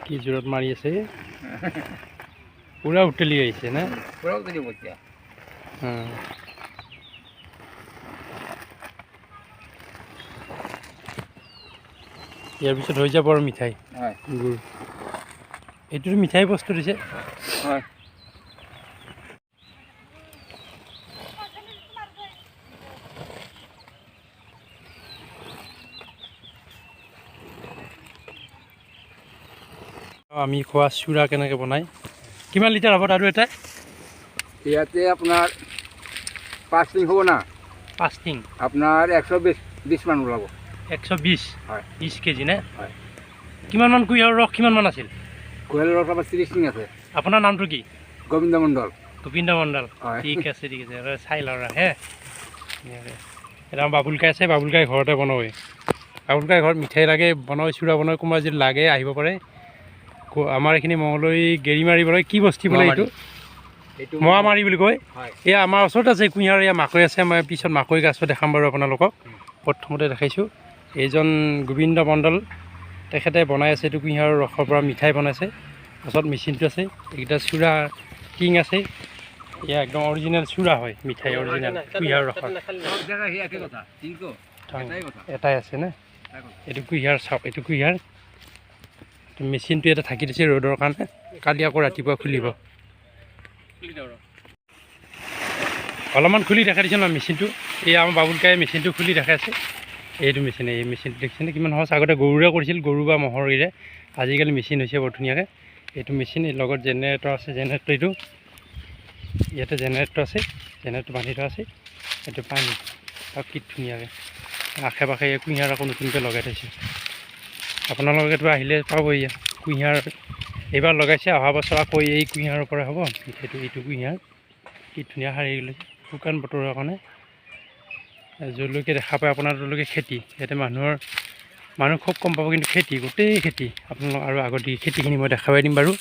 কি জোৰত মাৰি আছে পুৰা উতলি আহিছে না পুৰা উতলিব এতিয়া ইয়াৰ পিছত হৈ যাব আৰু মিঠাই গুড় এইটোতো মিঠাই প্ৰস্তুত হৈছে হয় আমি খোৱা চুৰা কেনেকৈ বনাই কিমান লিটাৰ হ'ব আৰু এটা ইয়াতে আপোনাৰ 5 টিং হ'ব না 5 টিং আপোনাৰ 120 মান ওলাব 120 হয় 20 কেজি নে হয় কিমানমান কুঁহিয়াৰৰ ৰস কিমানমান আছিল কুঁহিয়াৰৰ ৰস আপোনাৰ 30 টিং আছে আপোনাৰ নামটো কি গোবিন্দ মণ্ডল ঠিক আছে চাই লওঁ হে এটা বাবুলকাই আছে বাবুলকাই ঘৰতে বনাওৱে বাবুলকাই ঘৰত মিঠাই লাগে বনাওৱে চুৰা বনাওৱে কোনোবা যদি লাগে আহিব পাৰে আমাৰ এইখিনি মঙলৈ গেৰিমাৰি বোলে কি বস্তি বোলে এইটো মহামাৰী বুলি কয় এয়া আমাৰ ওচৰত আছে কুঁহিয়াৰ এয়া মাকৈ আছে মই পিছত মাকৈ গাছো দেখাম বাৰু আপোনালোকক প্ৰথমতে দেখাইছোঁ এইজন গোবিন্দ মণ্ডল তেখেতে বনাই আছে এইটো কুঁহিয়াৰৰ ৰসৰ পৰা মিঠাই বনাইছে পাছত মেচিনটো আছে এইকেইটা চুৰা টিং আছে এয়া একদম অৰিজিনেল চুৰা হয় মিঠাই অৰিজিনেল কুঁহিয়াৰ ৰসৰ এটাই আছে নে এইটো কুঁহিয়াৰ চাওক এইটো কুঁহিয়াৰ মেচিনটো এটা থাকি দিছে ৰ'দৰ কাৰণে কালি আকৌ ৰাতিপুৱা খুলিব অলপমান খুলি দেখাই দিছে ন মেচিনটো এই আমাৰ বাবুলকাই মেচিনটো খুলি দেখাইছে এইটো মেচিন এই মেচিনটো দেখিছেনে কিমান সহজ আগতে গৰুৰে কৰিছিল গৰু বা ম'হৰেৰে আজিকালি মেচিন হৈছে বৰ ধুনীয়াকৈ এইটো মেচিন এই লগত জেনেৰেটৰ আছে জেনেৰেটৰ এইটো ইয়াতে জেনেৰেটৰ আছে জেনেৰেটৰ বান্ধি থোৱা আছে এইটো পানী আৰু কি ধুনীয়াকৈ আশে পাশে এই কুঁহিয়াৰ আকৌ নতুনকৈ লগাই থৈছে আপোনালোকেতো আহিলে পাব ইয়াত কুঁহিয়াৰ এইবাৰ লগাইছে অহা বছৰ আকৌ এই কুঁহিয়াৰৰ পৰা হ'ব মিঠাইটো এইটো কুঁহিয়াৰ কি ধুনীয়া শাৰী লৈছে শুকান বতৰৰ কাৰণে য'লৈকে দেখা পায় আপোনালোকে খেতি ইয়াতে মানুহ খুব কম পাব কিন্তু খেতি গোটেই খেতি আপোনালোক আৰু আগত খেতিখিনি মই দেখাই দিম বাৰু